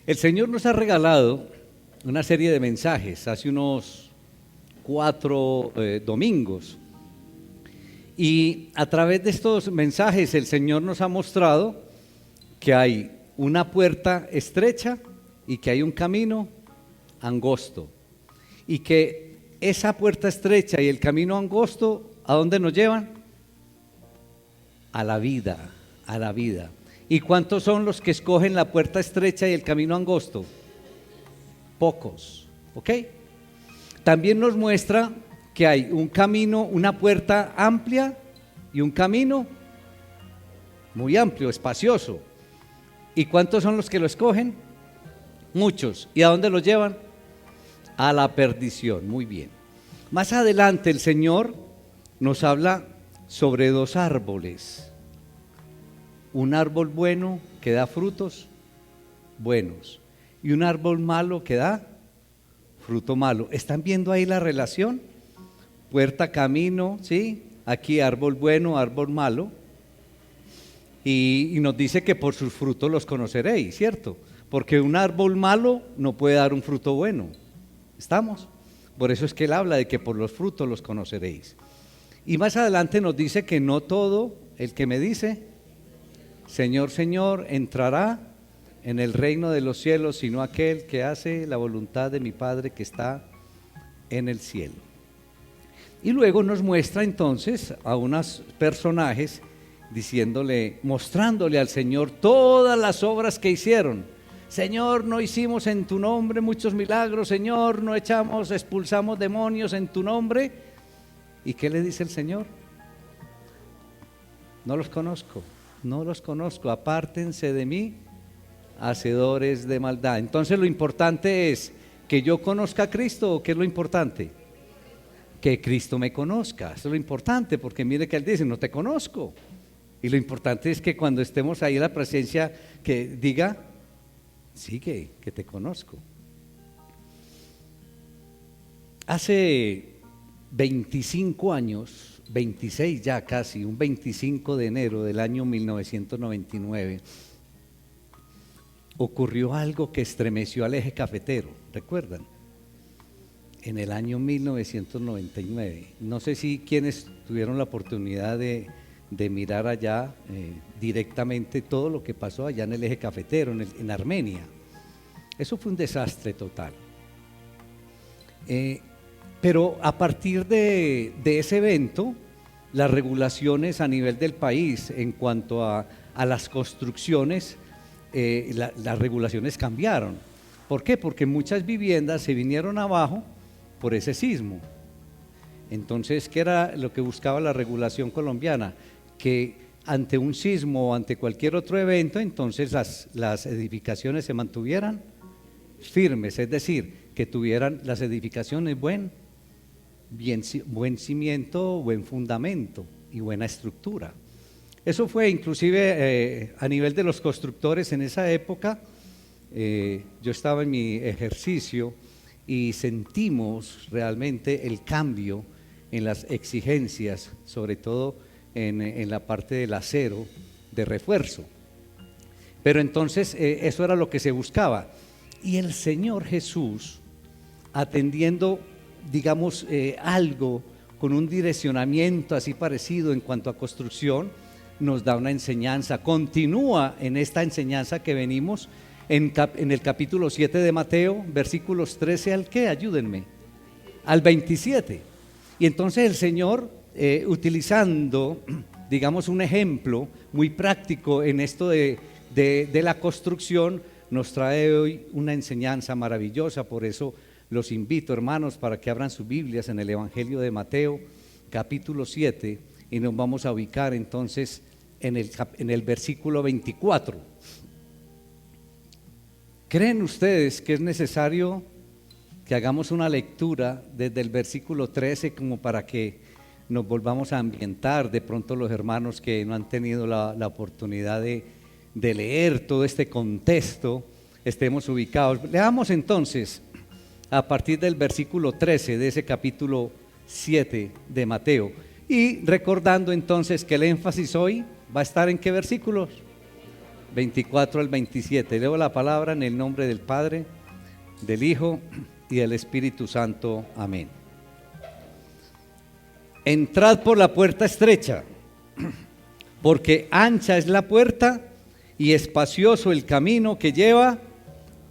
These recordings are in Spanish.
El Señor nos ha regalado una serie de mensajes hace unos 4 domingos. Y a través de estos mensajes el Señor nos ha mostrado que hay una puerta estrecha y que hay un camino angosto. Y que esa puerta estrecha y el camino angosto, ¿a dónde nos llevan? A la vida, a la vida. ¿Y cuántos son los que escogen la puerta estrecha y el camino angosto? Pocos, ¿ok? También nos muestra que hay un camino, una puerta amplia y un camino muy amplio, espacioso. ¿Y cuántos son los que lo escogen? Muchos. ¿Y a dónde los llevan? A la perdición. Muy bien. Más adelante el Señor nos habla sobre 2 árboles. Un árbol bueno que da frutos buenos y un árbol malo que da fruto malo. ¿Están viendo ahí la relación? Puerta, camino, ¿sí? Aquí árbol bueno, árbol malo. Y nos dice que por sus frutos los conoceréis, ¿cierto? Porque un árbol malo no puede dar un fruto bueno. ¿Estamos? Por eso es que él habla de que por los frutos los conoceréis. Y más adelante nos dice que no todo el que me dice Señor, Señor, entrará en el reino de los cielos, sino aquel que hace la voluntad de mi Padre que está en el cielo. Y luego nos muestra entonces a unos personajes mostrándole al Señor todas las obras que hicieron. Señor, no hicimos en tu nombre muchos milagros, Señor, no expulsamos demonios en tu nombre. ¿Y qué le dice el Señor? No los conozco, apártense de mí, hacedores de maldad. Entonces lo importante es que yo conozca a Cristo. ¿O qué es lo importante? Que Cristo me conozca. Eso es lo importante, porque mire que él dice, no te conozco. Y lo importante es que cuando estemos ahí en la presencia, que diga, sí, que te conozco. Hace 25 años, 26 ya casi, un 25 de enero del año 1999, ocurrió algo que estremeció al eje cafetero, ¿recuerdan? En el año 1999. No sé si quienes tuvieron la oportunidad de mirar allá directamente todo lo que pasó allá en el eje cafetero, en Armenia. Eso fue un desastre total. Pero a partir de ese evento, las regulaciones a nivel del país en cuanto a las construcciones, las regulaciones cambiaron. ¿Por qué? Porque muchas viviendas se vinieron abajo por ese sismo. Entonces, ¿qué era lo que buscaba la regulación colombiana? Que ante un sismo o ante cualquier otro evento, entonces las edificaciones se mantuvieran firmes, es decir, que tuvieran las edificaciones buen cimiento, buen fundamento y buena estructura. Eso fue inclusive a nivel de los constructores en esa época. Yo estaba en mi ejercicio y sentimos realmente el cambio en las exigencias, sobre todo en la parte del acero de refuerzo. Pero entonces eso era lo que se buscaba. Y el Señor Jesús, atendiendo digamos algo con un direccionamiento así parecido en cuanto a construcción, nos da una enseñanza, continúa en esta enseñanza que venimos en el capítulo 7 de Mateo, versículos 13 al ¿qué? Ayúdenme, al 27. Y entonces el Señor, utilizando digamos un ejemplo muy práctico en esto de la construcción, nos trae hoy una enseñanza maravillosa. Por eso los invito, hermanos, para que abran sus Biblias en el Evangelio de Mateo, capítulo 7, y nos vamos a ubicar entonces en el versículo 24. ¿Creen ustedes que es necesario que hagamos una lectura desde el versículo 13 como para que nos volvamos a ambientar? De pronto los hermanos que no han tenido la oportunidad de leer todo este contexto, estemos ubicados. Leamos entonces a partir del versículo 13 de ese capítulo 7 de Mateo, y recordando entonces que el énfasis hoy va a estar en ¿qué versículos? 24 al 27. Leo la palabra en el nombre del Padre, del Hijo y del Espíritu Santo. Amén. Entrad por la puerta estrecha, porque ancha es la puerta y espacioso el camino que lleva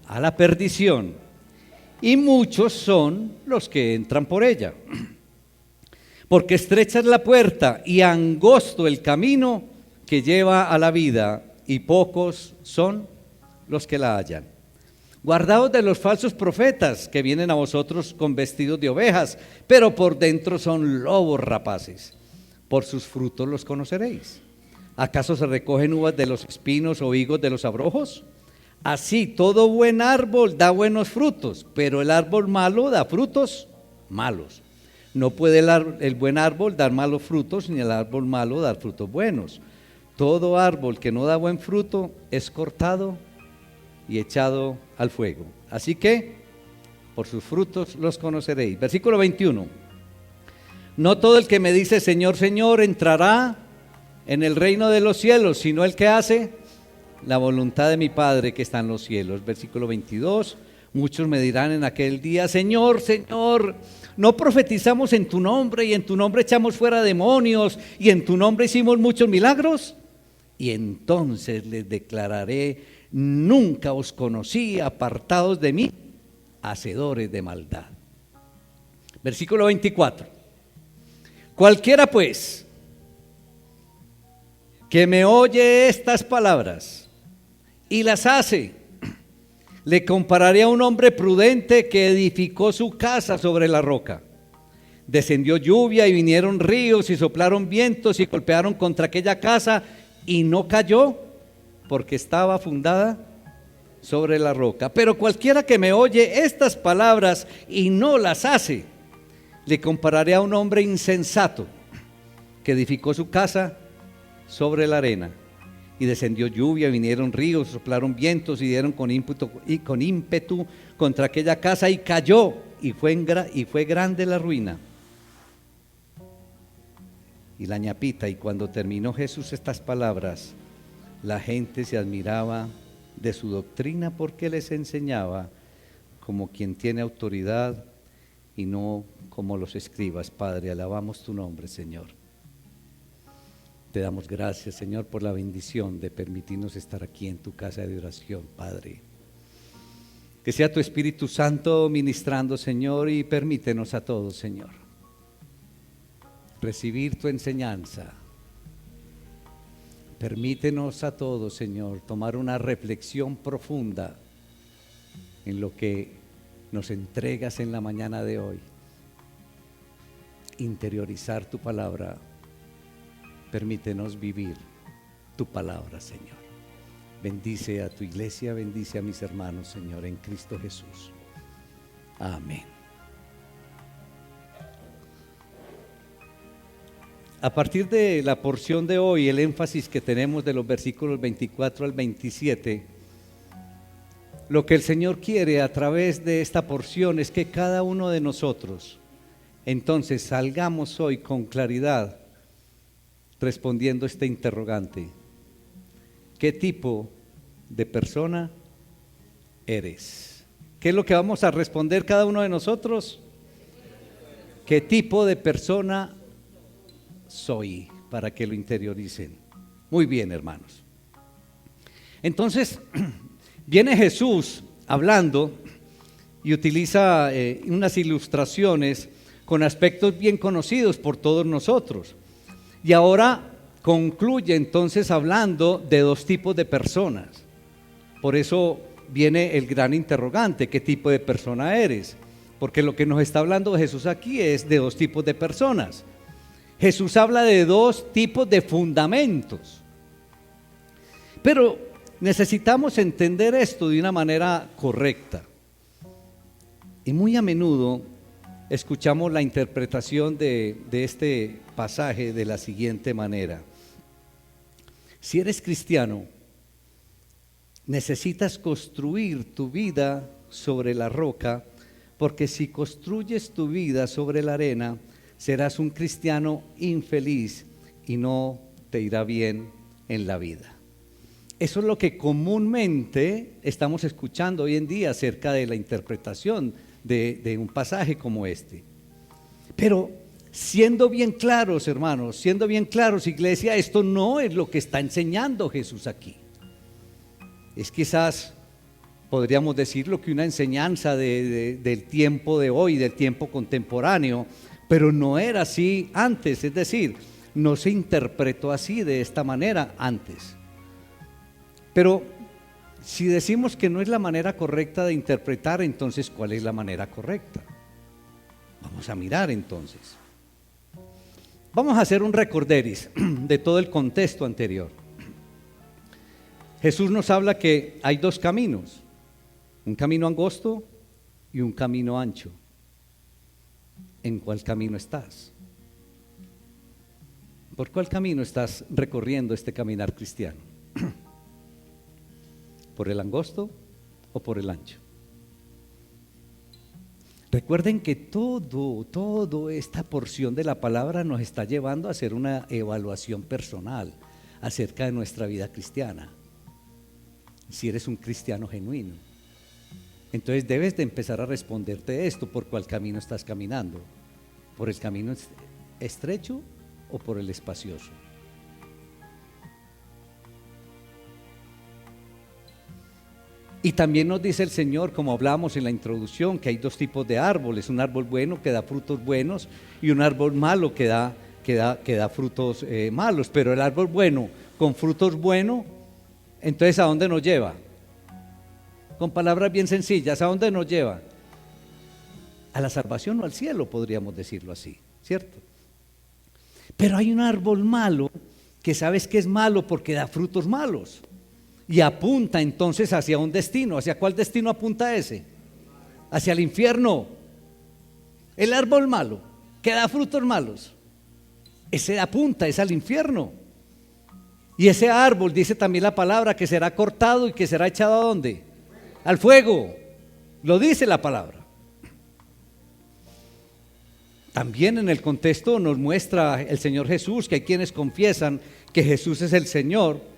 a la perdición, y muchos son los que entran por ella. Porque estrecha es la puerta y angosto el camino que lleva a la vida, y pocos son los que la hallan. Guardaos de los falsos profetas que vienen a vosotros con vestidos de ovejas, pero por dentro son lobos rapaces. Por sus frutos los conoceréis. ¿Acaso se recogen uvas de los espinos o higos de los abrojos? Así todo buen árbol da buenos frutos, pero el árbol malo da frutos malos. No puede el buen árbol dar malos frutos, ni el árbol malo dar frutos buenos. Todo árbol que no da buen fruto es cortado y echado al fuego. Así que por sus frutos los conoceréis. Versículo 21. No todo el que me dice Señor, Señor entrará en el reino de los cielos, sino el que hace la voluntad de mi Padre que está en los cielos. Versículo 22. Muchos me dirán en aquel día, Señor, Señor, ¿no profetizamos en tu nombre y en tu nombre echamos fuera demonios y en tu nombre hicimos muchos milagros? Y entonces les declararé, nunca os conocí, apartados de mí, hacedores de maldad. Versículo 24. Cualquiera pues que me oye estas palabras y las hace, le compararé a un hombre prudente que edificó su casa sobre la roca. Descendió lluvia y vinieron ríos y soplaron vientos y golpearon contra aquella casa y no cayó porque estaba fundada sobre la roca. Pero cualquiera que me oye estas palabras y no las hace, le compararé a un hombre insensato que edificó su casa sobre la arena. Y descendió lluvia, vinieron ríos, soplaron vientos y dieron con ímpetu contra aquella casa y cayó, y fue grande la ruina. Y la ñapita, y cuando terminó Jesús estas palabras, la gente se admiraba de su doctrina porque les enseñaba como quien tiene autoridad y no como los escribas. Padre, alabamos tu nombre, Señor. Te damos gracias, Señor, por la bendición de permitirnos estar aquí en tu casa de oración, Padre. Que sea tu Espíritu Santo ministrando, Señor, y permítenos a todos, Señor, recibir tu enseñanza. Permítenos a todos, Señor, tomar una reflexión profunda en lo que nos entregas en la mañana de hoy. Interiorizar tu palabra. Permítenos vivir tu palabra, Señor. Bendice a tu iglesia, bendice a mis hermanos, Señor, en Cristo Jesús. Amén. A partir de la porción de hoy, el énfasis que tenemos de los versículos 24 al 27, lo que el Señor quiere a través de esta porción es que cada uno de nosotros, entonces, salgamos hoy con claridad respondiendo este interrogante: ¿qué tipo de persona eres? ¿Qué es lo que vamos a responder cada uno de nosotros? ¿Qué tipo de persona soy? Para que lo interioricen. Muy bien, hermanos. Entonces, viene Jesús hablando y utiliza unas ilustraciones con aspectos bien conocidos por todos nosotros. Y ahora concluye entonces hablando de dos tipos de personas. Por eso viene el gran interrogante: ¿qué tipo de persona eres? Porque lo que nos está hablando Jesús aquí es de dos tipos de personas. Jesús habla de dos tipos de fundamentos. Pero necesitamos entender esto de una manera correcta. Y muy a menudo escuchamos la interpretación de este pasaje de la siguiente manera: si eres cristiano, necesitas construir tu vida sobre la roca, porque si construyes tu vida sobre la arena, serás un cristiano infeliz y no te irá bien en la vida. eso es lo que comúnmente estamos escuchando hoy en día acerca de la interpretación de un pasaje como este. Pero siendo bien claros, hermanos, siendo bien claros, iglesia, esto no es lo que está enseñando Jesús aquí. Es quizás, podríamos decirlo, que una enseñanza del tiempo de hoy, del tiempo contemporáneo, pero no era así antes, es decir, no se interpretó así de esta manera antes. Pero si decimos que no es la manera correcta de interpretar, entonces ¿cuál es la manera correcta? Vamos a mirar entonces. Vamos a hacer un recorderis de todo el contexto anterior. Jesús nos habla que hay dos caminos, un camino angosto y un camino ancho. ¿En cuál camino estás? ¿Por cuál camino estás recorriendo este caminar cristiano? ¿Por el angosto o por el ancho? Recuerden que toda esta porción de la palabra nos está llevando a hacer una evaluación personal acerca de nuestra vida cristiana. Si eres un cristiano genuino, entonces debes de empezar a responderte esto: ¿por cuál camino estás caminando? ¿Por el camino estrecho o por el espacioso? Y también nos dice el Señor, como hablábamos en la introducción, que hay dos tipos de árboles: un árbol bueno que da frutos buenos y un árbol malo que da frutos malos. Pero el árbol bueno con frutos buenos, entonces ¿a dónde nos lleva? Con palabras bien sencillas, ¿a dónde nos lleva? A la salvación o al cielo, podríamos decirlo así, ¿cierto? Pero hay un árbol malo que sabes que es malo porque da frutos malos y apunta entonces hacia un destino. ¿Hacia cuál destino apunta ese? Hacia el infierno. El árbol malo que da frutos malos, ese apunta, es al infierno. Y ese árbol, dice también la palabra, que será cortado y que será echado ¿a dónde? Al fuego. Lo dice la palabra. También en el contexto nos muestra el Señor Jesús que hay quienes confiesan que Jesús es el Señor,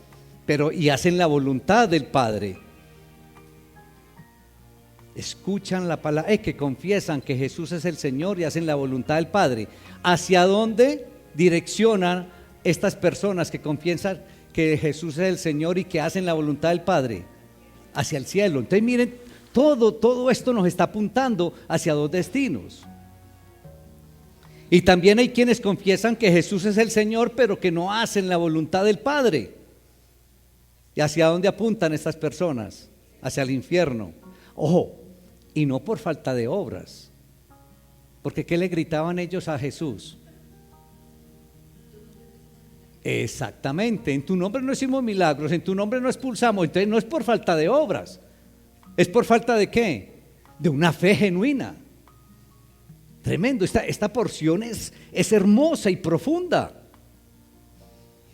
y hacen la voluntad del Padre. Escuchan la palabra, que confiesan que Jesús es el Señor y hacen la voluntad del Padre. ¿Hacia dónde direccionan estas personas que confiesan que Jesús es el Señor y que hacen la voluntad del Padre? Hacia el cielo. Entonces miren, todo esto nos está apuntando hacia dos destinos. Y también hay quienes confiesan que Jesús es el Señor, pero que no hacen la voluntad del Padre. ¿Y hacia dónde apuntan estas personas? Hacia el infierno. Ojo, y no por falta de obras. Porque ¿qué le gritaban ellos a Jesús? Exactamente, en tu nombre no hicimos milagros, en tu nombre no expulsamos. Entonces no es por falta de obras. ¿Es por falta de qué? De una fe genuina. Tremendo, esta porción es hermosa y profunda.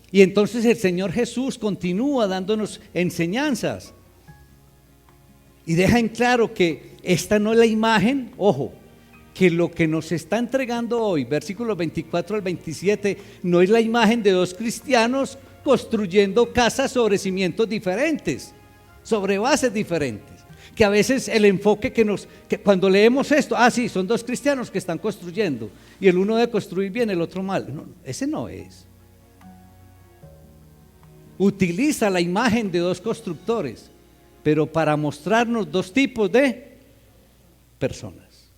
Y entonces el Señor Jesús continúa dándonos enseñanzas y deja en claro que esta no es la imagen, ojo, que lo que nos está entregando hoy, versículos 24 al 27, no es la imagen de dos cristianos construyendo casas sobre cimientos diferentes, sobre bases diferentes. Que a veces el enfoque que cuando leemos esto, sí, son dos cristianos que están construyendo y el uno debe construir bien, el otro mal. No, ese no es. Utiliza la imagen de dos constructores, pero para mostrarnos dos tipos de personas.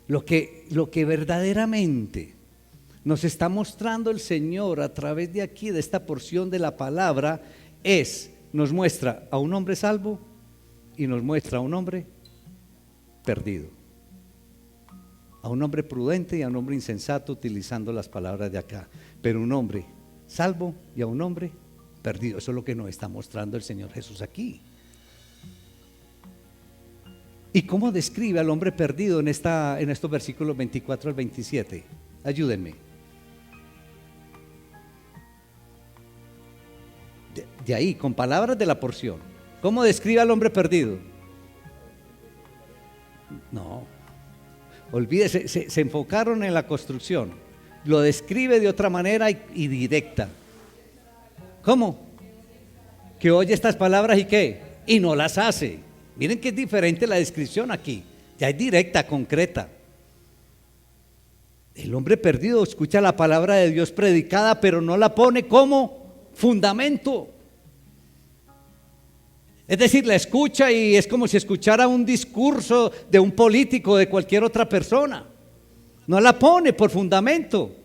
Lo que verdaderamente nos está mostrando el Señor a través de aquí, de esta porción de la palabra, nos muestra a un hombre salvo y nos muestra a un hombre perdido, a un hombre prudente y a un hombre insensato, utilizando las palabras de acá, pero un hombre salvo y a un hombre perdido. Eso es lo que nos está mostrando el Señor Jesús aquí. ¿Y cómo describe al hombre perdido en estos versículos 24 al 27? Ayúdenme. De ahí, con palabras de la porción. ¿Cómo describe al hombre perdido? No, olvídese, se enfocaron en la construcción. Lo describe de otra manera y directa. ¿Cómo? que oye estas palabras y ¿qué? Y no las hace. Miren que es diferente la descripción aquí, ya es directa, concreta. El hombre perdido escucha la palabra de Dios predicada, pero no la pone como fundamento. Es decir, la escucha y es como si escuchara un discurso de un político, de cualquier otra persona. No la pone por fundamento.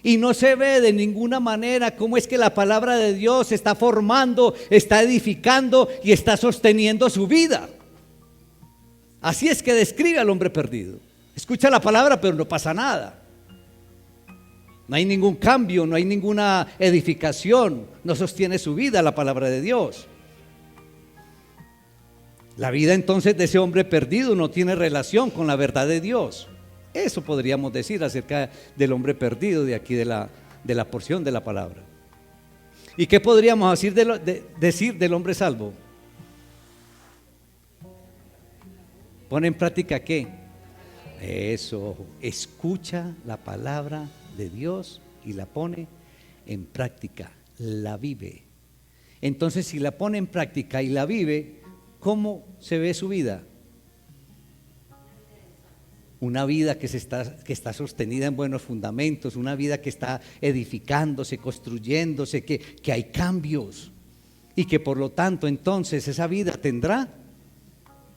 Y no se ve de ninguna manera cómo es que la palabra de Dios está formando, está edificando y está sosteniendo su vida. Así es que describe al hombre perdido. Escucha la palabra, pero no pasa nada. No hay ningún cambio, no hay ninguna edificación, no sostiene su vida la palabra de Dios. La vida entonces de ese hombre perdido no tiene relación con la verdad de Dios. Eso podríamos decir acerca del hombre perdido de aquí de la porción de la palabra. ¿Y qué podríamos decir del hombre salvo? ¿Pone en práctica qué? Eso, escucha la palabra de Dios y la pone en práctica, la vive. Entonces, si la pone en práctica y la vive, ¿cómo se ve su vida? Una vida que está sostenida en buenos fundamentos, una vida que está edificándose, construyéndose, que hay cambios y que por lo tanto entonces esa vida tendrá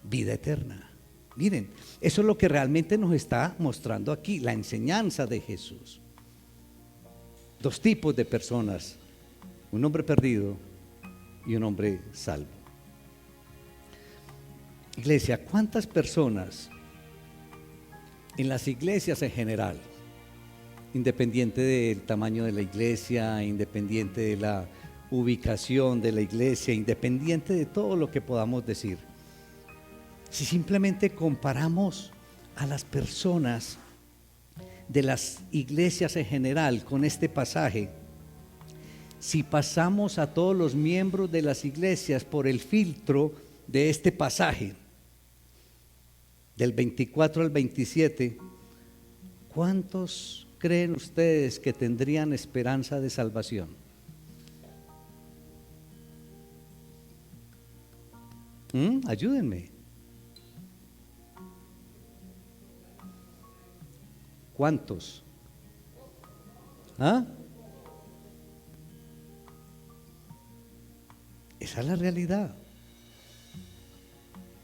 vida eterna. Miren, eso es lo que realmente nos está mostrando aquí, la enseñanza de Jesús. Dos tipos de personas, un hombre perdido y un hombre salvo. Iglesia, ¿cuántas personas en las iglesias en general, independiente del tamaño de la iglesia, independiente de la ubicación de la iglesia, independiente de todo lo que podamos decir, si simplemente comparamos a las personas de las iglesias en general con este pasaje, si pasamos a todos los miembros de las iglesias por el filtro de este pasaje, del 24 al 27, ¿cuántos creen ustedes que tendrían esperanza de salvación? Ayúdenme. ¿Cuántos? ¿Ah? Esa es la realidad.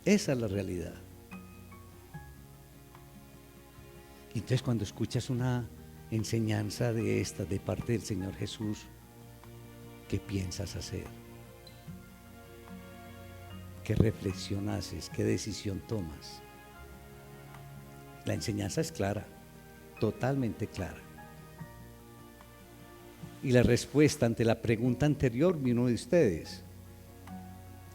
Esa es la realidad. Entonces, cuando escuchas una enseñanza de esta de parte del Señor Jesús, ¿qué piensas hacer? ¿Qué reflexión haces? ¿Qué decisión tomas? La enseñanza es clara, totalmente clara. Y la respuesta ante la pregunta anterior vino de ustedes.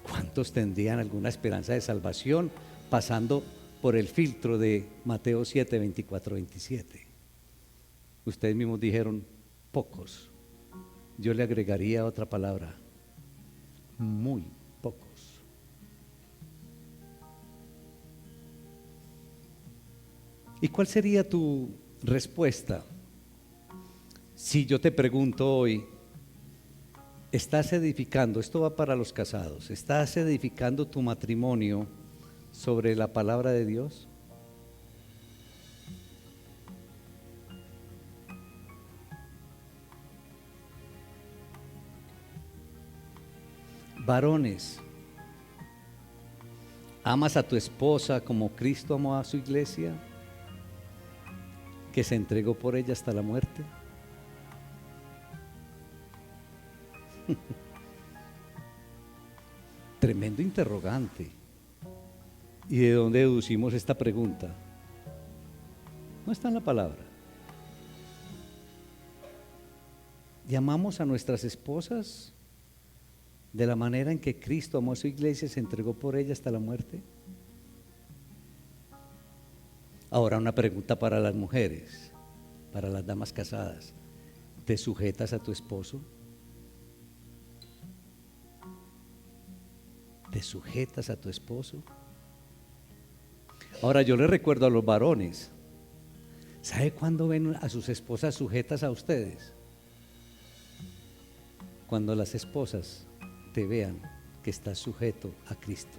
¿Cuántos tendrían alguna esperanza de salvación pasando por el filtro de Mateo 7, 24, 27? Ustedes mismos dijeron pocos. Yo le agregaría otra palabra: muy pocos. ¿Y cuál sería tu respuesta si yo te pregunto hoy, estás edificando, esto va para los casados, estás edificando tu matrimonio sobre la palabra de Dios? Varones, ¿amas a tu esposa como Cristo amó a su iglesia, que se entregó por ella hasta la muerte? Tremendo interrogante. ¿Y de dónde deducimos esta pregunta? No está en la palabra. ¿Llamamos a nuestras esposas de la manera en que Cristo amó a su iglesia y se entregó por ella hasta la muerte? Ahora una pregunta para las mujeres, para las damas casadas: ¿te sujetas a tu esposo? ¿Te sujetas a tu esposo? Ahora yo les recuerdo a los varones, ¿sabe cuándo ven a sus esposas sujetas a ustedes? Cuando las esposas te vean que estás sujeto a Cristo.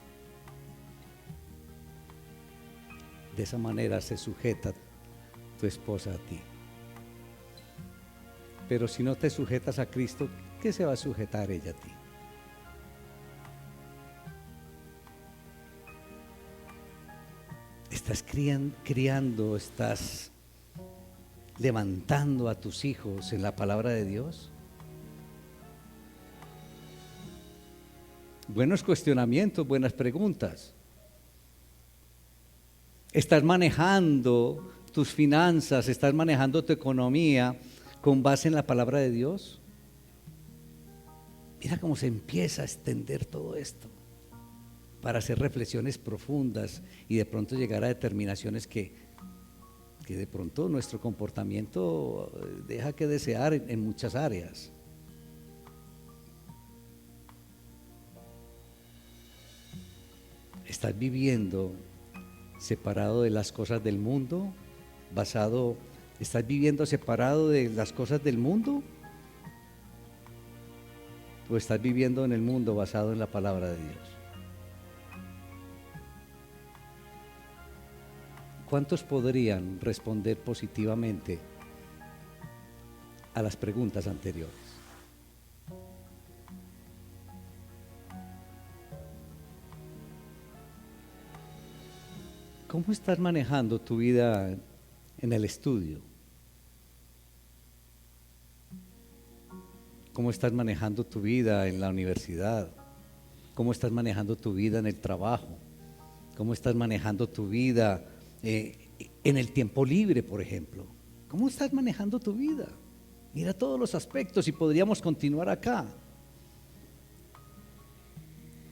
De esa manera se sujeta tu esposa a ti. Pero si no te sujetas a Cristo, ¿qué se va a sujetar ella a ti? Estás criando, estás levantando a tus hijos en la palabra de Dios. Buenos cuestionamientos, buenas preguntas. ¿Estás manejando tus finanzas, estás manejando tu economía con base en la palabra de Dios? Mira cómo se empieza a extender todo esto para hacer reflexiones profundas y de pronto llegar a determinaciones que de pronto nuestro comportamiento deja que desear en muchas áreas. ¿Estás viviendo separado de las cosas del mundo? ¿Estás viviendo separado de las cosas del mundo? ¿O estás viviendo en el mundo basado en la palabra de Dios? ¿Cuántos podrían responder positivamente a las preguntas anteriores? ¿Cómo estás manejando tu vida en el estudio? ¿Cómo estás manejando tu vida en la universidad? ¿Cómo estás manejando tu vida en el trabajo? ¿Cómo estás manejando tu vida en el tiempo libre, por ejemplo? ¿Cómo estás manejando tu vida? Mira todos los aspectos y podríamos continuar acá.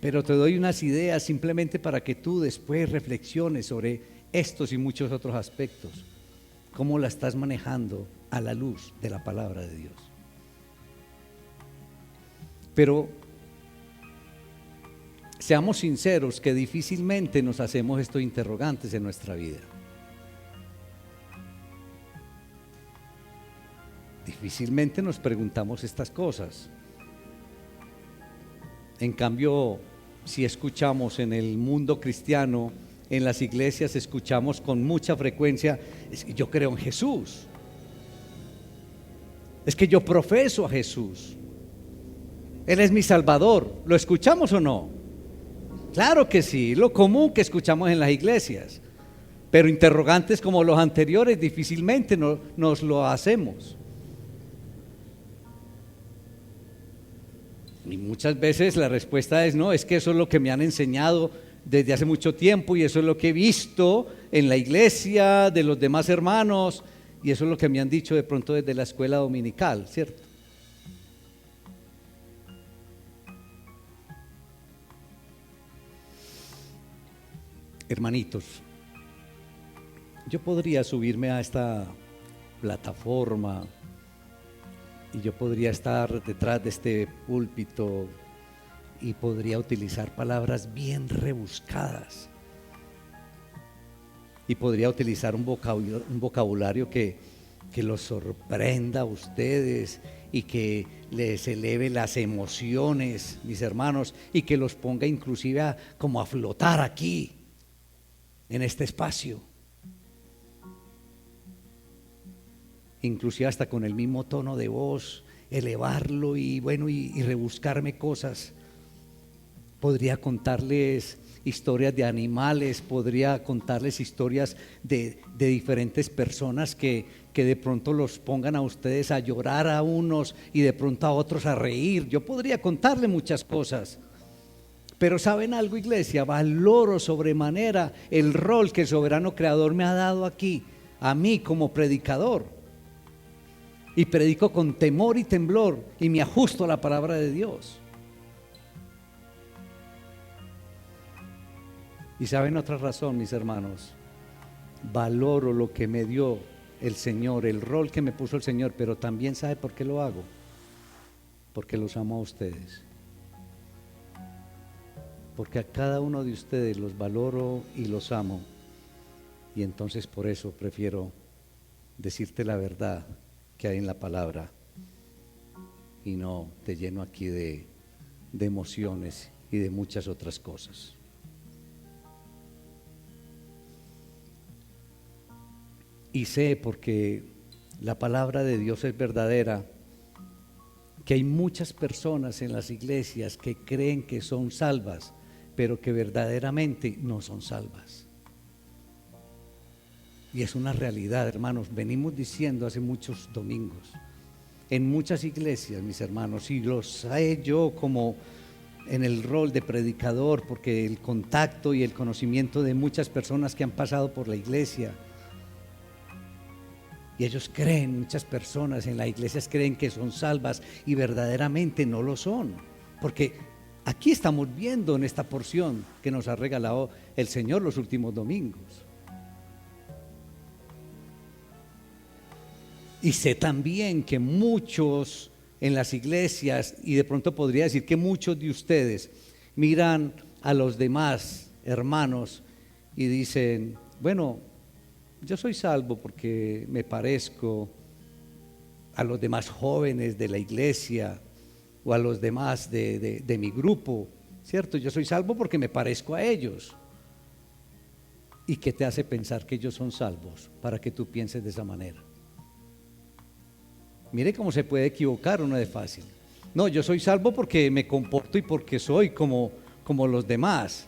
Pero te doy unas ideas simplemente para que tú después reflexiones sobre estos y muchos otros aspectos. ¿Cómo la estás manejando a la luz de la palabra de Dios? Pero seamos sinceros que difícilmente nos hacemos estos interrogantes en nuestra vida. Difícilmente nos preguntamos estas cosas. En cambio, si escuchamos en el mundo cristiano, en las iglesias escuchamos con mucha frecuencia: es que yo creo en Jesús, es que yo profeso a Jesús, Él es mi Salvador. ¿Lo escuchamos o no? Claro que sí, lo común que escuchamos en las iglesias, pero interrogantes como los anteriores difícilmente nos lo hacemos. Y muchas veces la respuesta es: no, es que eso es lo que me han enseñado desde hace mucho tiempo y eso es lo que he visto en la iglesia, de los demás hermanos, y eso es lo que me han dicho de pronto desde la escuela dominical, ¿cierto? Hermanitos, yo podría subirme a esta plataforma y yo podría estar detrás de este púlpito y podría utilizar palabras bien rebuscadas y podría utilizar un vocabulario que los sorprenda a ustedes y que les eleve las emociones, mis hermanos, y que los ponga inclusive como a flotar aquí en este espacio, inclusive hasta con el mismo tono de voz, elevarlo y bueno, y rebuscarme cosas. Podría contarles historias de animales, podría contarles historias de diferentes personas que de pronto los pongan a ustedes a llorar a unos y de pronto a otros a reír. Yo podría contarle muchas cosas. Pero ¿saben algo, iglesia? Valoro sobremanera el rol que el soberano creador me ha dado aquí, a mí como predicador. Y predico con temor y temblor y me ajusto a la palabra de Dios. Y ¿saben otra razón, mis hermanos? Valoro lo que me dio el Señor, el rol que me puso el Señor, pero también ¿sabe por qué lo hago? Porque los amo a ustedes. Porque a cada uno de ustedes los valoro y los amo. Y entonces por eso prefiero decirte la verdad que hay en la palabra y no te lleno aquí de de emociones y de muchas otras cosas. Y sé, porque la palabra de Dios es verdadera, que hay muchas personas en las iglesias que creen que son salvas, pero que verdaderamente no son salvas. Y es una realidad, hermanos. Venimos diciendo hace muchos domingos, en muchas iglesias, mis hermanos, y lo sé yo como en el rol de predicador, porque el contacto y el conocimiento de muchas personas que han pasado por la iglesia, y ellos creen, muchas personas en las iglesias creen que son salvas y verdaderamente no lo son, porque aquí estamos viendo en esta porción que nos ha regalado el Señor los últimos domingos. Y sé también que muchos en las iglesias, y de pronto podría decir que muchos de ustedes miran a los demás hermanos y dicen, bueno, yo soy salvo porque me parezco a los demás jóvenes de la iglesia o a los demás de mi grupo, ¿cierto? Yo soy salvo porque me parezco a ellos. ¿Y qué te hace pensar que ellos son salvos para que tú pienses de esa manera? Mire cómo se puede equivocar uno de fácil. No, yo soy salvo porque me comporto y porque soy como los demás.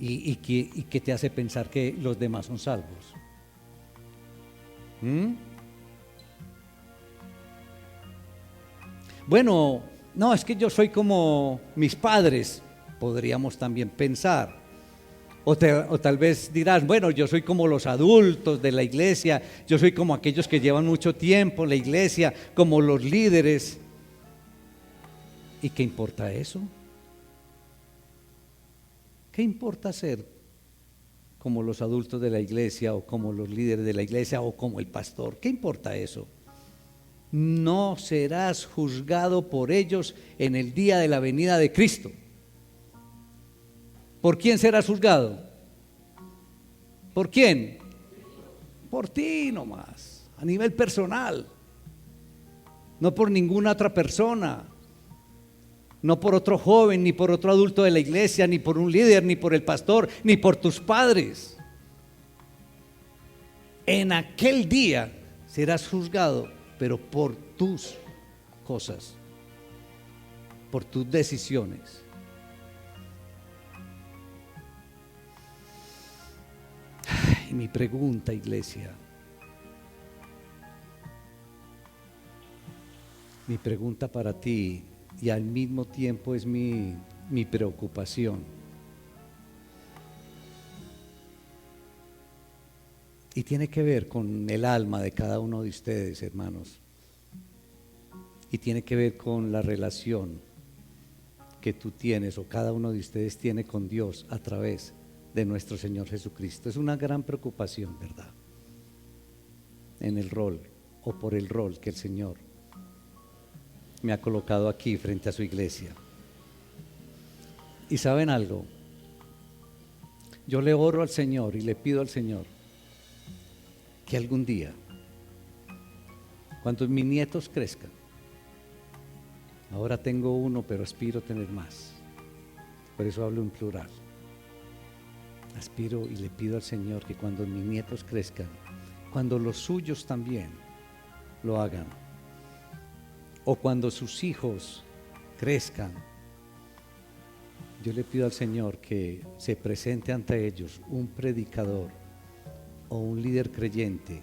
¿Y qué te hace pensar que los demás son salvos? Bueno, no, es que yo soy como mis padres, podríamos también pensar. O tal vez dirás, bueno, yo soy como los adultos de la iglesia, yo soy como aquellos que llevan mucho tiempo en la iglesia, como los líderes. ¿Y qué importa eso? ¿Qué importa ser como los adultos de la iglesia o como los líderes de la iglesia o como el pastor? ¿Qué importa eso? No serás juzgado por ellos en el día de la venida de Cristo. ¿Por quién serás juzgado? ¿Por quién? Por ti nomás, a nivel personal, no por ninguna otra persona, no por otro joven, ni por otro adulto de la iglesia, ni por un líder, ni por el pastor, ni por tus padres. En aquel día serás juzgado, pero por tus cosas, por tus decisiones. Y mi pregunta, iglesia, mi pregunta para ti, y al mismo tiempo es mi preocupación, y tiene que ver con el alma de cada uno de ustedes, hermanos, y tiene que ver con la relación que tú tienes o cada uno de ustedes tiene con Dios a través de nuestro Señor Jesucristo. Es una gran preocupación, ¿verdad? En el rol o por el rol que el Señor me ha colocado aquí frente a su iglesia. Y ¿saben algo? Yo le oro al Señor y le pido al Señor que algún día, cuando mis nietos crezcan, ahora tengo uno, pero aspiro a tener más, por eso hablo en plural, aspiro y le pido al Señor que cuando mis nietos crezcan, cuando los suyos también lo hagan, o cuando sus hijos crezcan, yo le pido al Señor que se presente ante ellos un predicador o un líder creyente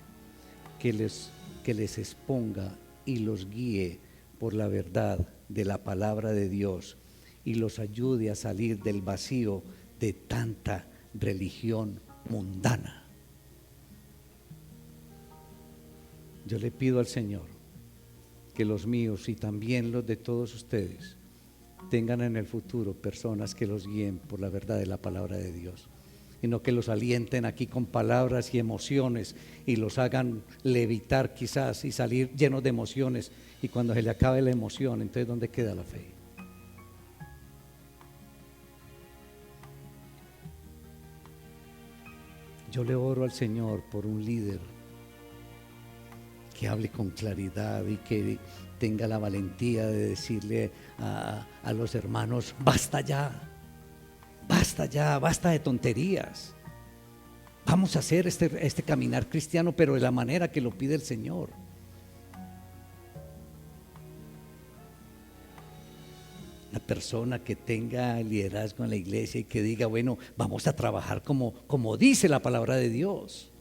que les exponga y los guíe por la verdad de la palabra de Dios y los ayude a salir del vacío de tanta religión mundana. Yo le pido al Señor que los míos y también los de todos ustedes tengan en el futuro personas que los guíen por la verdad de la palabra de Dios, y no que los alienten aquí con palabras y emociones y los hagan levitar quizás y salir llenos de emociones, y cuando se le acabe la emoción, entonces ¿dónde queda la fe? Yo le oro al Señor por un líder que hable con claridad y que tenga la valentía de decirle a los hermanos: basta ya, basta de tonterías. Vamos a hacer este caminar cristiano, pero de la manera que lo pide el Señor. La persona que tenga liderazgo en la iglesia y que diga: bueno, vamos a trabajar como dice la palabra de Dios,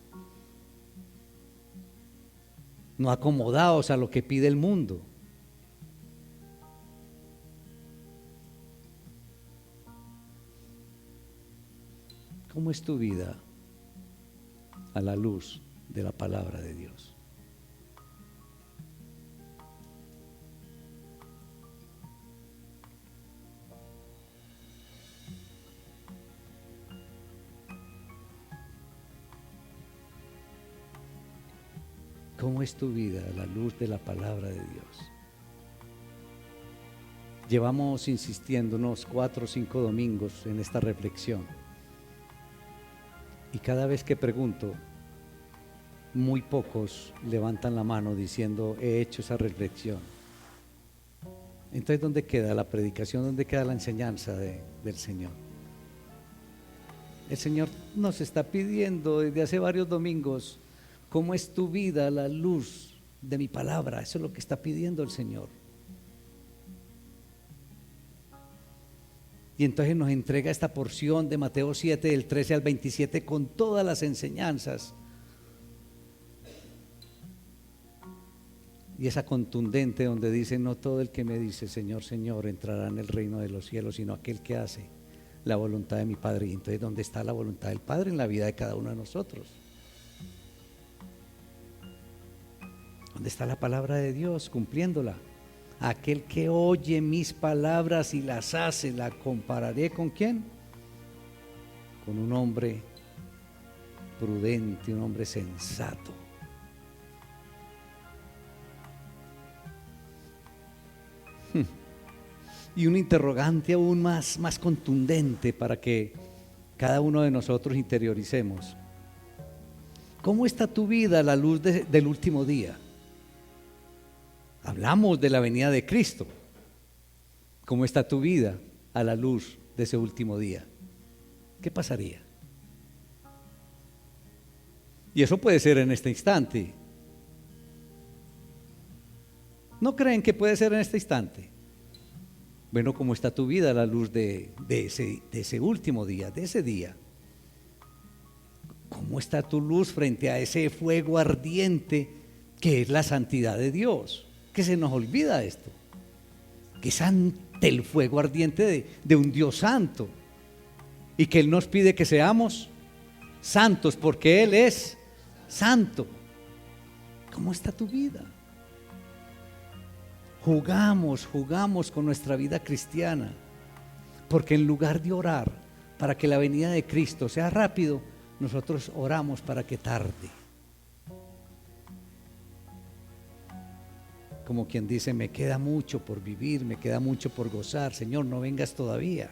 no acomodados a lo que pide el mundo. ¿Cómo es tu vida a la luz de la palabra de Dios? ¿Cómo es tu vida a la luz de la palabra de Dios? Llevamos insistiendo unos 4 o 5 domingos en esta reflexión, y cada vez que pregunto, muy pocos levantan la mano diciendo: he hecho esa reflexión. Entonces, ¿dónde queda la predicación? ¿Dónde queda la enseñanza del Señor? El Señor nos está pidiendo desde hace varios domingos: ¿cómo es tu vida a la luz de mi palabra? Eso es lo que está pidiendo el Señor. Y entonces nos entrega esta porción de Mateo 7, del 13 al 27, con todas las enseñanzas. Y esa contundente donde dice: no todo el que me dice Señor, Señor entrará en el reino de los cielos, sino aquel que hace la voluntad de mi Padre. Y entonces, ¿dónde está la voluntad del Padre? En la vida de cada uno de nosotros. ¿Dónde está la palabra de Dios? Cumpliéndola. Aquel que oye mis palabras y las hace, la compararé ¿con quién? Con un hombre prudente, un hombre sensato. Y un interrogante aún más contundente para que cada uno de nosotros interioricemos: ¿cómo está tu vida a la luz del último día? Hablamos de la venida de Cristo. ¿Cómo está tu vida a la luz de ese último día? ¿Qué pasaría? Y eso puede ser en este instante. ¿No creen que puede ser en este instante? Bueno, ¿cómo está tu vida a la luz de ese último día, de ese día? ¿Cómo está tu luz frente a ese fuego ardiente que es la santidad de Dios? Que se nos olvida esto, que es ante el fuego ardiente de un Dios santo, y que Él nos pide que seamos santos porque Él es santo. ¿Cómo está tu vida? Jugamos con nuestra vida cristiana, porque en lugar de orar para que la venida de Cristo sea rápido, nosotros oramos para que tarde. Como quien dice: me queda mucho por vivir, me queda mucho por gozar, Señor, no vengas todavía.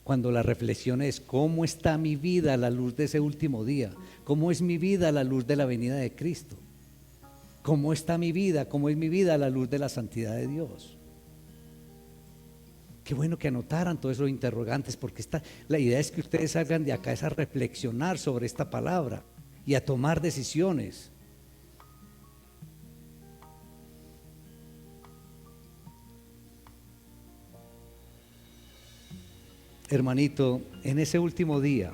Cuando la reflexión es: ¿cómo está mi vida a la luz de ese último día? ¿Cómo es mi vida a la luz de la venida de Cristo? ¿Cómo está mi vida? ¿Cómo es mi vida a la luz de la santidad de Dios? Qué bueno que anotaran todos esos interrogantes, porque la idea es que ustedes salgan de acá a reflexionar sobre esta palabra y a tomar decisiones. Hermanito, en ese último día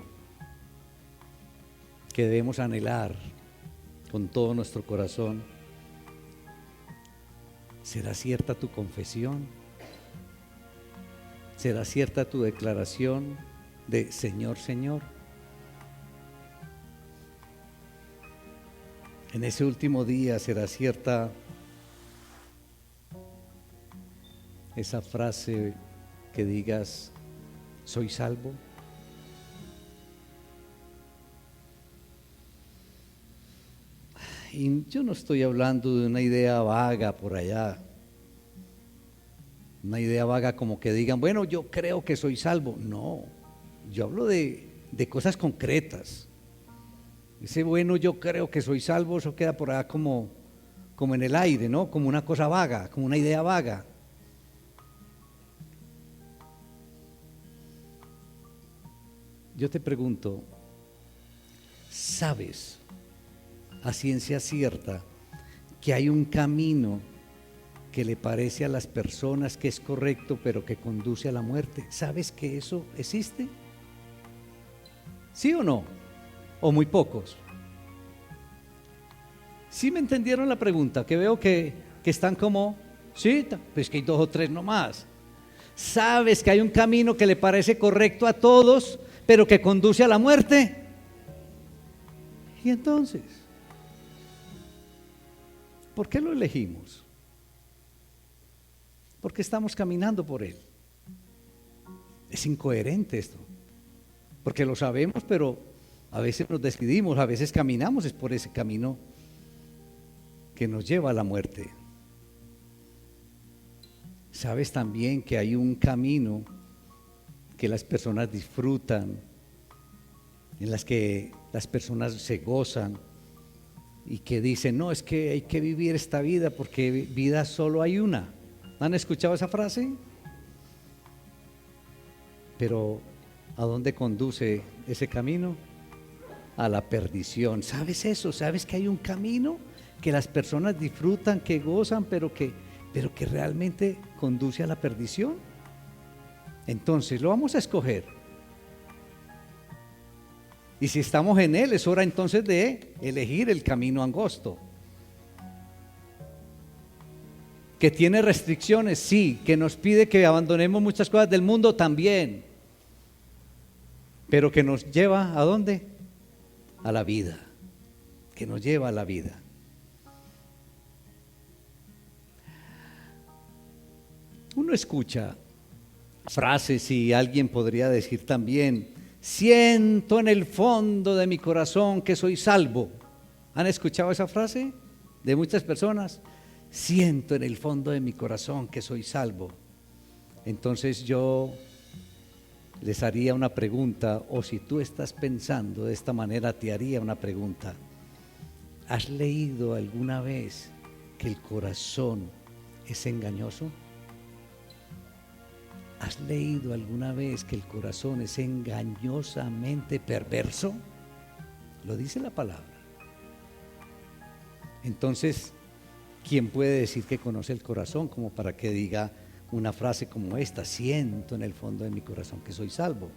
que debemos anhelar con todo nuestro corazón, ¿será cierta tu confesión? ¿Será cierta tu declaración de Señor, Señor? En ese último día, ¿será cierta esa frase que digas: ¿soy salvo? Y yo no estoy hablando de una idea vaga por allá, una idea vaga como que digan: bueno, yo creo que soy salvo. No, yo hablo de cosas concretas. Ese bueno, yo creo que soy salvo, eso queda por allá como en el aire, ¿no? Como una cosa vaga, como una idea vaga. Yo te pregunto, ¿sabes a ciencia cierta que hay un camino que le parece a las personas que es correcto, pero que conduce a la muerte? ¿Sabes que eso existe? ¿Sí o no? ¿O muy pocos? ¿Sí me entendieron la pregunta? Que veo que están como, sí, pues que hay 2 o 3 nomás. ¿Sabes que hay un camino que le parece correcto a todos, pero que conduce a la muerte? Y entonces, ¿por qué lo elegimos? Porque estamos caminando por él. Es incoherente esto, porque lo sabemos, pero a veces nos decidimos, a veces caminamos es por ese camino que nos lleva a la muerte. Sabes también que hay un camino que las personas disfrutan, en las que las personas se gozan y que dicen, no, es que hay que vivir esta vida porque vida solo hay una. ¿Han escuchado esa frase? Pero ¿a dónde conduce ese camino? A la perdición. ¿Sabes eso? ¿Sabes que hay un camino que las personas disfrutan, que gozan, pero que realmente conduce a la perdición? Entonces lo vamos a escoger. Y si estamos en él, es hora entonces de elegir el camino angosto. Que tiene restricciones, sí. Que nos pide que abandonemos muchas cosas del mundo, también. Pero que nos lleva ¿a dónde? A la vida. Que nos lleva a la vida. Uno escucha frases y alguien podría decir también, siento en el fondo de mi corazón que soy salvo. ¿Han escuchado esa frase de muchas personas? Siento en el fondo de mi corazón que soy salvo. Entonces yo les haría una pregunta, o si tú estás pensando de esta manera, te haría una pregunta. ¿Has leído alguna vez que el corazón es engañoso? ¿Has leído alguna vez que el corazón es engañosamente perverso? Lo dice la palabra. Entonces, ¿quién puede decir que conoce el corazón como para que diga una frase como esta? Siento en el fondo de mi corazón que soy salvo.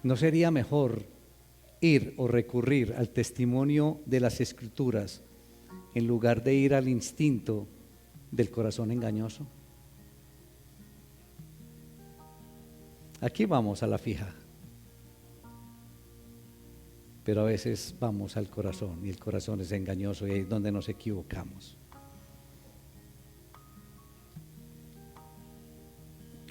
¿No sería mejor ir o recurrir al testimonio de las Escrituras en lugar de ir al instinto del corazón engañoso? Aquí vamos a la fija, pero a veces vamos al corazón y el corazón es engañoso y ahí es donde nos equivocamos.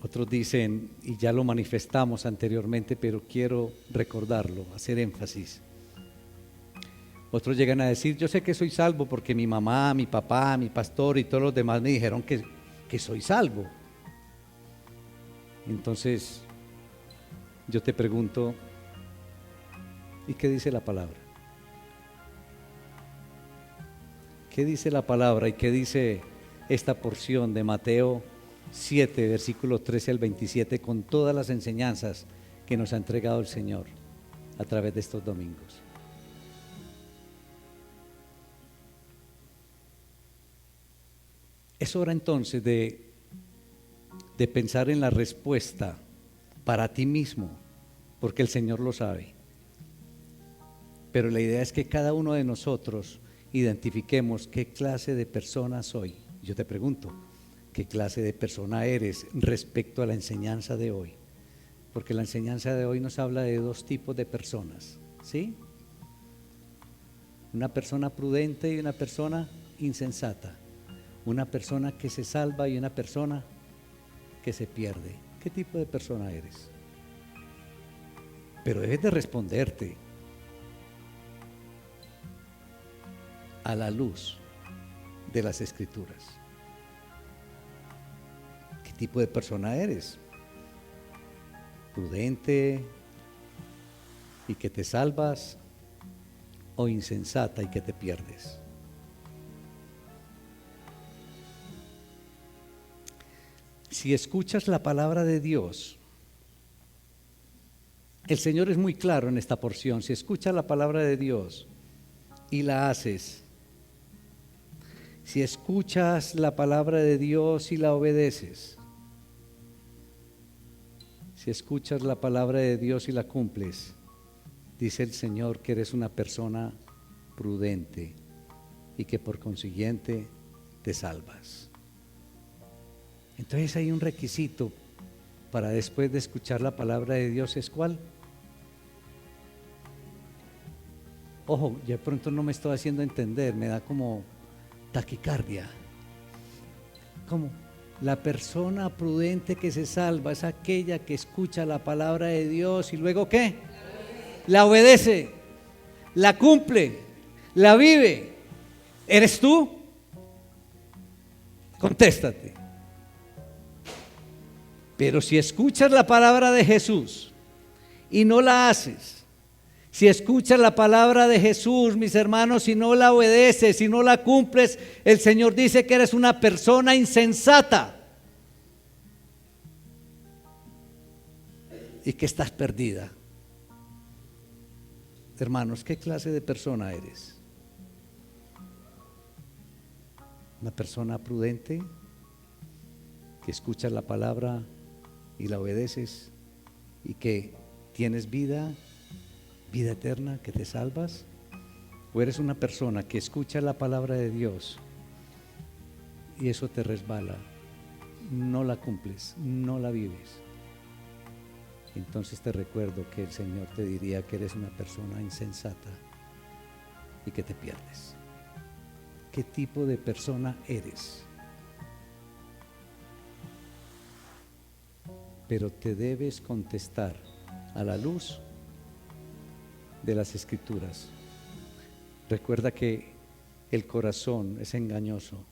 Otros dicen, y ya lo manifestamos anteriormente, pero quiero recordarlo, hacer énfasis. Otros llegan a decir, yo sé que soy salvo porque mi mamá, mi papá, mi pastor y todos los demás me dijeron que soy salvo. Entonces, yo te pregunto, ¿y qué dice la palabra? ¿Qué dice la palabra y qué dice esta porción de Mateo 7, versículos 13 al 27, con todas las enseñanzas que nos ha entregado el Señor a través de estos domingos? Es hora entonces de pensar en la respuesta para ti mismo, porque el Señor lo sabe. Pero la idea es que cada uno de nosotros identifiquemos qué clase de persona soy. Yo te pregunto, ¿qué clase de persona eres respecto a la enseñanza de hoy? Porque la enseñanza de hoy nos habla de 2 tipos de personas, ¿sí? Una persona prudente y una persona insensata. Una persona que se salva y una persona que se pierde. ¿Qué tipo de persona eres? Pero debes de responderte a la luz de las Escrituras. ¿Qué tipo de persona eres? ¿Prudente? y que te salvas, o insensata y que te pierdes. Si escuchas la palabra de Dios, el Señor es muy claro en esta porción. Si escuchas la palabra de Dios y la haces, si escuchas la palabra de Dios y la obedeces, si escuchas la palabra de Dios y la cumples, dice el Señor que eres una persona prudente y que por consiguiente te salvas. Entonces hay un requisito para después de escuchar la palabra de Dios. ¿Es cuál? Ojo, ya de pronto no me estoy haciendo entender, me da como taquicardia. ¿Cómo? La persona prudente que se salva es aquella que escucha la palabra de Dios y luego ¿qué? La obedece, la cumple, la vive. ¿Eres tú? Contéstate. Pero si escuchas la palabra de Jesús y no la haces, si escuchas la palabra de Jesús, mis hermanos, y no la obedeces, si no la cumples, el Señor dice que eres una persona insensata y que estás perdida. Hermanos, ¿qué clase de persona eres? ¿Una persona prudente que escuchas la palabra y la obedeces y que tienes vida eterna, que te salvas? ¿O eres una persona que escucha la palabra de Dios y eso te resbala, no la cumples, no la vives? Entonces te recuerdo que el Señor te diría que eres una persona insensata y que te pierdes. ¿Qué tipo de persona eres? Pero te debes contestar a la luz de las Escrituras. Recuerda que el corazón es engañoso,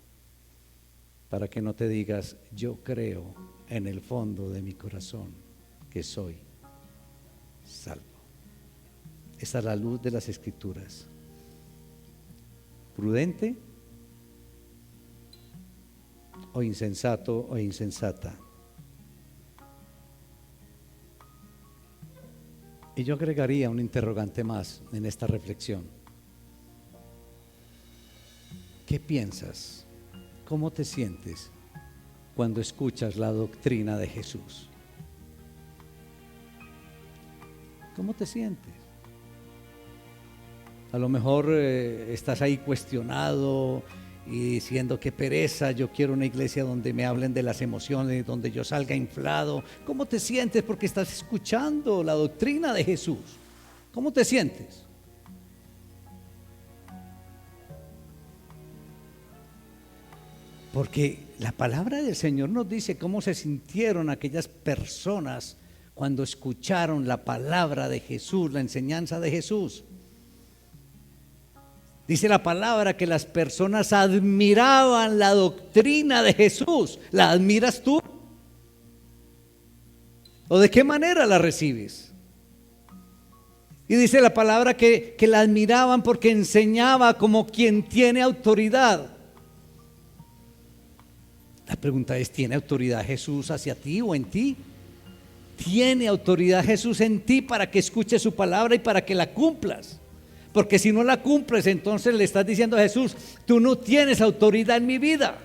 para que no te digas: yo creo en el fondo de mi corazón que soy salvo. Esa es la luz de las Escrituras. ¿Prudente o insensato o insensata? Y yo agregaría un interrogante más en esta reflexión. ¿Qué piensas? ¿Cómo te sientes cuando escuchas la doctrina de Jesús? ¿Cómo te sientes? A lo mejor estás ahí cuestionado y diciendo: qué pereza, yo quiero una iglesia donde me hablen de las emociones, donde yo salga inflado. ¿Cómo te sientes porque estás escuchando la doctrina de Jesús? ¿Cómo te sientes? Porque la palabra del Señor nos dice cómo se sintieron aquellas personas cuando escucharon la palabra de Jesús, la enseñanza de Jesús. Dice la palabra que las personas admiraban la doctrina de Jesús. ¿La admiras tú? ¿O de qué manera la recibes? Y dice la palabra que la admiraban porque enseñaba como quien tiene autoridad. La pregunta es: ¿tiene autoridad Jesús hacia ti o en ti? ¿Tiene autoridad Jesús en ti para que escuches su palabra y para que la cumplas? Porque si no la cumples, entonces le estás diciendo a Jesús: tú no tienes autoridad en mi vida.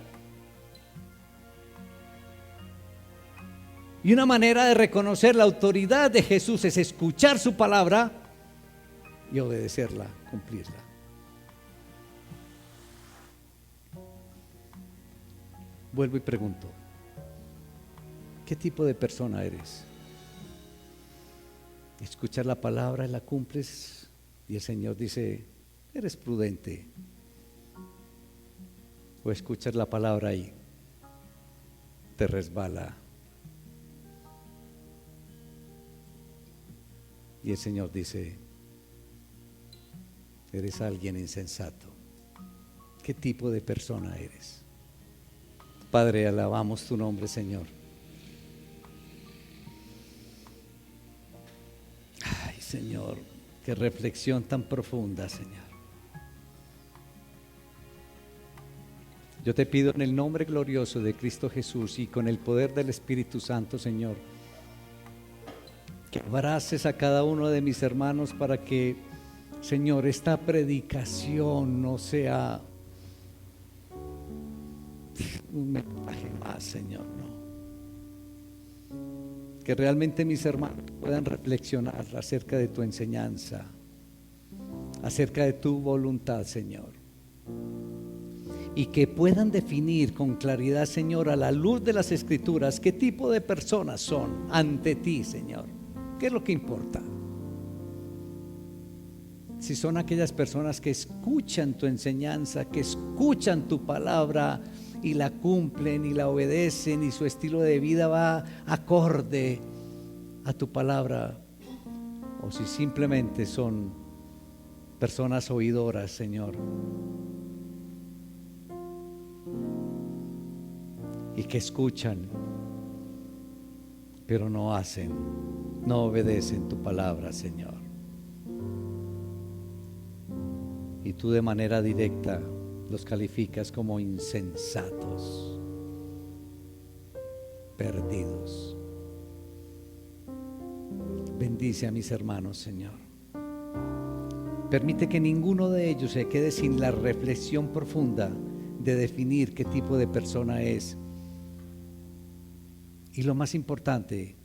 Y una manera de reconocer la autoridad de Jesús es escuchar su palabra y obedecerla, cumplirla. Vuelvo y pregunto: ¿qué tipo de persona eres? ¿Escuchas la palabra y la cumples? Y el Señor dice: eres prudente. ¿O escuchas la palabra y te resbala? Y el Señor dice: eres alguien insensato. ¿Qué tipo de persona eres? Padre, alabamos tu nombre, Señor. Ay, Señor, Qué reflexión tan profunda, Señor. Yo te pido en el nombre glorioso de Cristo Jesús y con el poder del Espíritu Santo, Señor, que abraces a cada uno de mis hermanos para que, Señor, esta predicación no sea un mensaje más, Señor, no. Que realmente mis hermanos puedan reflexionar acerca de tu enseñanza, acerca de tu voluntad, Señor. Y que puedan definir con claridad, Señor, a la luz de las Escrituras, qué tipo de personas son ante ti, Señor. ¿Qué es lo que importa? Si son aquellas personas que escuchan tu enseñanza, que escuchan tu palabra y la cumplen y la obedecen y su estilo de vida va acorde a tu palabra, o si simplemente son personas oidoras, Señor, y que escuchan pero no hacen, no obedecen tu palabra, Señor. Y tú de manera directa los calificas como insensatos, perdidos. Bendice a mis hermanos, Señor. Permite que ninguno de ellos se quede sin la reflexión profunda de definir qué tipo de persona es. Y lo más importante,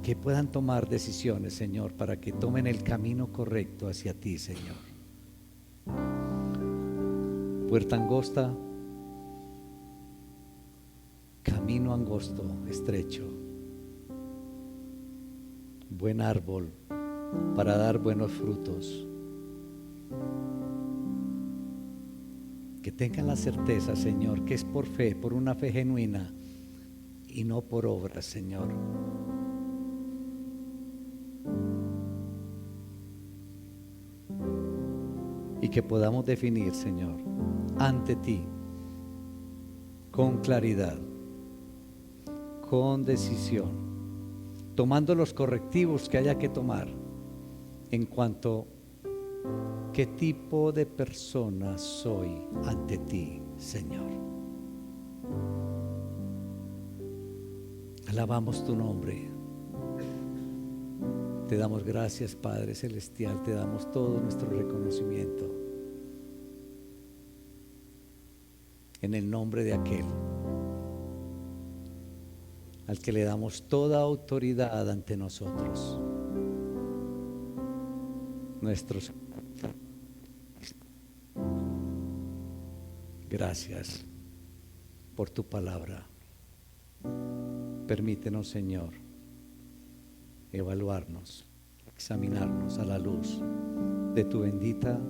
que puedan tomar decisiones, Señor, para que tomen el camino correcto hacia ti, Señor. Puerta angosta, camino angosto, estrecho. Buen árbol para dar buenos frutos. Que tengan la certeza, Señor, que es por fe, por una fe genuina y no por obras, Señor. Y que podamos definir, Señor, ante ti, con claridad, con decisión, tomando los correctivos que haya que tomar en cuanto a qué tipo de persona soy ante ti, Señor. Alabamos tu nombre. Te damos gracias, Padre Celestial, te damos todo nuestro reconocimiento. En el nombre de aquel al que le damos toda autoridad ante nosotros, nuestros. Gracias por tu palabra. Permítenos, Señor, evaluarnos, examinarnos a la luz de tu bendita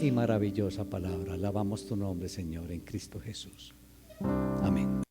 y maravillosa palabra. Alabamos tu nombre, Señor, en Cristo Jesús. Amén.